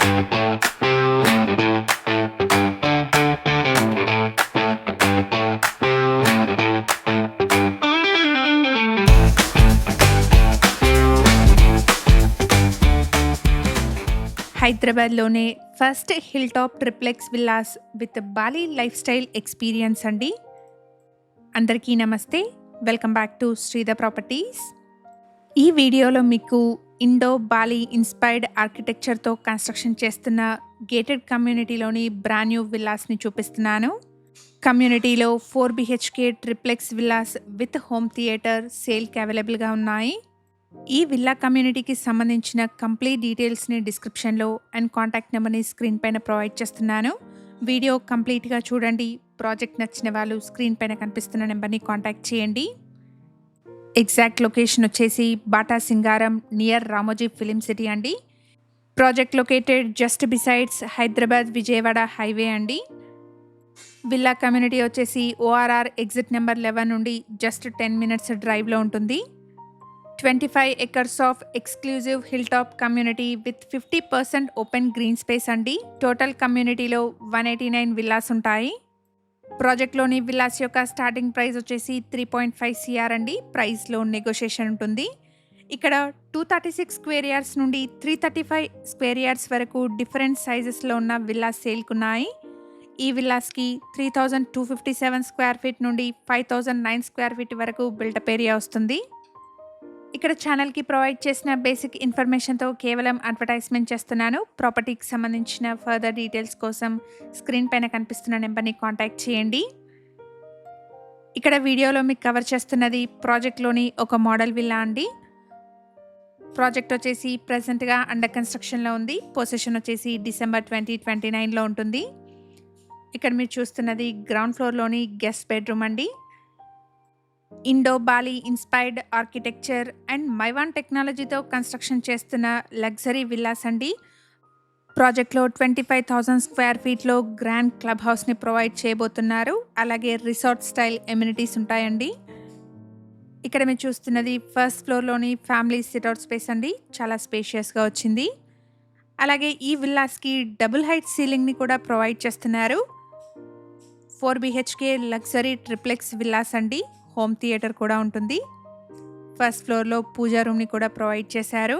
హైదరాబాద్‌లోనే first hill top triplex villas with Bali life style experience అండి. అందరికీ నమస్తే. Welcome back to Sridhar properties. ఈ వీడియోలో మీకు ఇండో బాలి ఇన్‌స్పైర్డ్ ఆర్కిటెక్చర్‌తో కన్‌స్ట్రక్షన్ చేస్తున్న గేటెడ్ కమ్యూనిటీలోని బ్రాండ్ న్యూ విల్లాస్‌ని చూపిస్తున్నాను. కమ్యూనిటీలో 4 BHK triplex villas with home theatre సేల్‌కి అవైలబుల్‌గా ఉన్నాయి. ఈ విల్లా కమ్యూనిటీకి సంబంధించిన కంప్లీట్ డీటెయిల్స్ని డిస్క్రిప్షన్లో అండ్ కాంటాక్ట్ నెంబర్ని స్క్రీన్ పైన ప్రొవైడ్ చేస్తున్నాను. వీడియో కంప్లీట్గా చూడండి. ప్రాజెక్ట్ నచ్చిన వాళ్ళు స్క్రీన్ పైన కనిపిస్తున్న నెంబర్ని కాంటాక్ట్ చేయండి. ఎగ్జాక్ట్ లొకేషన్ వచ్చేసి బాటా సింగారం నియర్ రామోజీ ఫిలిం సిటీ అండి. Project located just besides Hyderabad Vijayawada highway అండి. విల్లా కమ్యూనిటీ వచ్చేసి ORR ఎగ్జిట్ నెంబర్ 11 నుండి జస్ట్ 10 మినిట్స్ డ్రైవ్లో ఉంటుంది. 25 acres of exclusive hill top community with 50% open green space అండి. టోటల్ కమ్యూనిటీలో 189 విల్లాస్ ఉంటాయి. ప్రాజెక్ట్లోని విల్లాస్ యొక్క స్టార్టింగ్ ప్రైస్ వచ్చేసి 3.5 CR అండి. ప్రైస్లో నెగోషియేషన్ ఉంటుంది. ఇక్కడ 236 స్క్వేర్ యార్డ్స్ నుండి 335 స్క్వేర్ యార్డ్స్ వరకు డిఫరెంట్ సైజెస్లో ఉన్న విల్లాస్ సేల్కున్నాయి. ఈ విల్లాస్కి 3257 స్క్వేర్ ఫీట్ నుండి 5009 స్క్వేర్ ఫీట్ వరకు బిల్డప్ ఏరియా వస్తుంది. ఇక్కడ ఛానల్కి ప్రొవైడ్ చేసిన బేసిక్ ఇన్ఫర్మేషన్తో కేవలం అడ్వర్టైజ్మెంట్ చేస్తున్నాను. ప్రాపర్టీకి సంబంధించిన ఫర్దర్ డీటెయిల్స్ కోసం స్క్రీన్ పైన కనిపిస్తున్న నెంబర్ని కాంటాక్ట్ చేయండి. ఇక్కడ వీడియోలో మీకు కవర్ చేస్తున్నది ప్రాజెక్ట్లోని ఒక మోడల్ విల్లా అండి. ప్రాజెక్ట్ వచ్చేసి ప్రజెంట్గా అండర్ కన్స్ట్రక్షన్లో ఉంది. పొజిషన్ వచ్చేసి డిసెంబర్ 2029లో ఉంటుంది. ఇక్కడ మీరు చూస్తున్నది గ్రౌండ్ ఫ్లోర్లోని గెస్ట్ బెడ్రూమ్ అండి. Indo Bali inspired architecture and Mivan టెక్నాలజీతో కన్స్ట్రక్షన్ చేస్తున్న లగ్జరీ విల్లాస్ అండి. ప్రాజెక్ట్లో 25,000 స్క్వేర్ ఫీట్లో గ్రాండ్ క్లబ్ హౌస్ని ప్రొవైడ్ చేయబోతున్నారు. అలాగే రిసార్ట్ స్టైల్ ఎమ్యూనిటీస్ ఉంటాయండి. ఇక్కడ మీరు చూస్తున్నది ఫస్ట్ ఫ్లోర్లోని ఫ్యామిలీ సిట్అవుట్ స్పేస్ అండి. చాలా స్పేషియస్గా వచ్చింది. అలాగే ఈ విల్లాస్కి డబుల్ హైట్ సీలింగ్ని కూడా ప్రొవైడ్ చేస్తున్నారు. 4 BHK లగ్జరీ ట్రిప్లెక్స్ విల్లాస్ అండి. హోమ్ థియేటర్ కూడా ఉంటుంది. ఫస్ట్ ఫ్లోర్లో పూజా రూమ్ని కూడా ప్రొవైడ్ చేశారు.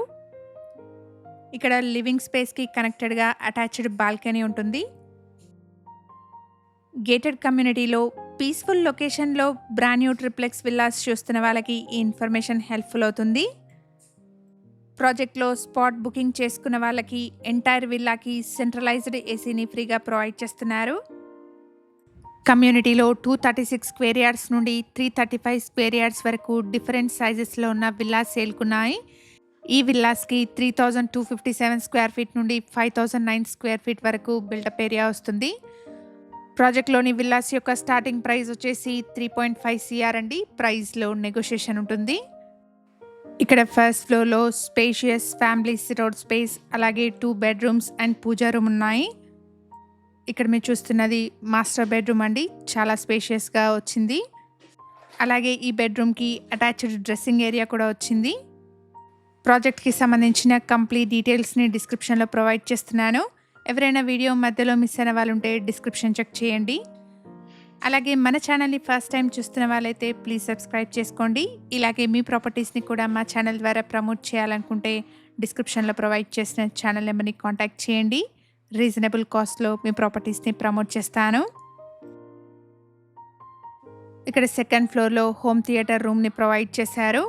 ఇక్కడ లివింగ్ స్పేస్కి కనెక్టెడ్గా అటాచ్డ్ బాల్కనీ ఉంటుంది. గేటెడ్ కమ్యూనిటీలో పీస్ఫుల్ లొకేషన్లో బ్రాండ్ న్యూ ట్రిప్లెక్స్ విల్లాస్ చూస్తున్న వాళ్ళకి ఈ ఇన్ఫర్మేషన్ హెల్ప్ఫుల్ అవుతుంది. ప్రాజెక్ట్లో స్పాట్ బుకింగ్ చేసుకున్న వాళ్ళకి ఎంటైర్ విల్లాకి సెంట్రలైజ్డ్ ఏసీని ఫ్రీగా ప్రొవైడ్ చేస్తున్నారు. కమ్యూనిటీలో 236 స్క్వేర్ యార్డ్స్ నుండి 335 స్క్వేర్ యార్డ్స్ వరకు డిఫరెంట్ సైజెస్లో ఉన్న విల్లాస్ సేల్కున్నాయి. ఈ విల్లాస్కి 3257 స్క్వేర్ ఫీట్ నుండి 5009 స్క్వేర్ ఫీట్ వరకు బిల్డప్ ఏరియా వస్తుంది. ప్రాజెక్ట్లోని విల్లాస్ యొక్క స్టార్టింగ్ ప్రైస్ వచ్చేసి 3.5 CR అండి. ప్రైస్లో నెగోషియేషన్ ఉంటుంది. ఇక్కడ ఫస్ట్ ఫ్లోర్లో స్పేషియస్ ఫ్యామిలీ సిట్అవుట్ స్పేస్ అలాగే 2 బెడ్రూమ్స్ అండ్ పూజా రూమ్ ఉన్నాయి. ఇక్కడ మీరు చూస్తున్నది మాస్టర్ బెడ్రూమ్ అండి. చాలా స్పేషియస్గా వచ్చింది. అలాగే ఈ బెడ్రూమ్కి అటాచ్డ్ డ్రెస్సింగ్ ఏరియా కూడా వచ్చింది. ప్రాజెక్ట్కి సంబంధించిన కంప్లీట్ డీటెయిల్స్ని డిస్క్రిప్షన్లో ప్రొవైడ్ చేస్తున్నాను. ఎవరైనా వీడియో మధ్యలో మిస్ అయిన వాళ్ళు ఉంటే డిస్క్రిప్షన్ చెక్ చేయండి. అలాగే మన ఛానల్ని ఫస్ట్ టైం చూస్తున్న వాళ్ళైతే ప్లీజ్ సబ్స్క్రైబ్ చేసుకోండి. ఇలాగే మీ ప్రాపర్టీస్ని కూడా మా ఛానల్ ద్వారా ప్రమోట్ చేయాలనుకుంటే డిస్క్రిప్షన్లో ప్రొవైడ్ చేసిన ఛానల్ నెంబర్ని కాంటాక్ట్ చేయండి. రీజనబుల్ కాస్ట్లో మీ ప్రాపర్టీస్ని ప్రమోట్ చేస్తాను. ఇక్కడ సెకండ్ ఫ్లోర్లో హోమ్ థియేటర్ రూమ్ని ప్రొవైడ్ చేశారు.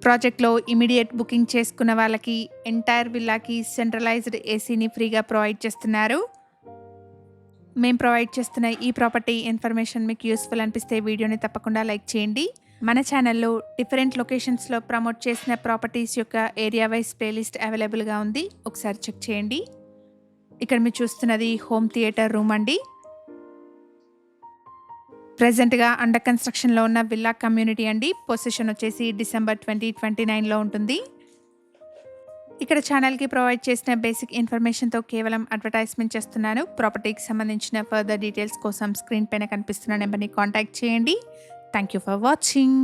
ప్రాజెక్ట్లో ఇమీడియట్ బుకింగ్ చేసుకున్న వాళ్ళకి ఎంటైర్ విల్లాకి సెంట్రలైజ్డ్ ఏసీని ఫ్రీగా ప్రొవైడ్ చేస్తున్నారు. మేము ప్రొవైడ్ చేస్తున్న ఈ ప్రాపర్టీ ఇన్ఫర్మేషన్ మీకు యూస్ఫుల్ అనిపిస్తే వీడియోని తప్పకుండా లైక్ చేయండి. మన ఛానల్లో డిఫరెంట్ లొకేషన్స్లో ప్రమోట్ చేసిన ప్రాపర్టీస్ యొక్క ఏరియా వైజ్ ప్లేలిస్ట్ అవైలబుల్గా ఉంది. ఒకసారి చెక్ చేయండి. ఇక్కడ మీరు చూస్తున్నది హోమ్ థియేటర్ రూమ్ అండి. ప్రెజెంట్గా అండర్ కన్స్ట్రక్షన్లో ఉన్న విల్లా కమ్యూనిటీ అండి. పొజిషన్ వచ్చేసి డిసెంబర్ 2029లో ఉంటుంది. ఇక్కడ ఛానల్కి ప్రొవైడ్ చేసిన బేసిక్ ఇన్ఫర్మేషన్తో కేవలం అడ్వర్టైజ్మెంట్ చేస్తున్నాను. ప్రాపర్టీకి సంబంధించిన ఫర్దర్ డీటెయిల్స్ కోసం స్క్రీన్ పైన కనిపిస్తున్న నెంబర్ని కాంటాక్ట్ చేయండి. Thank you for watching.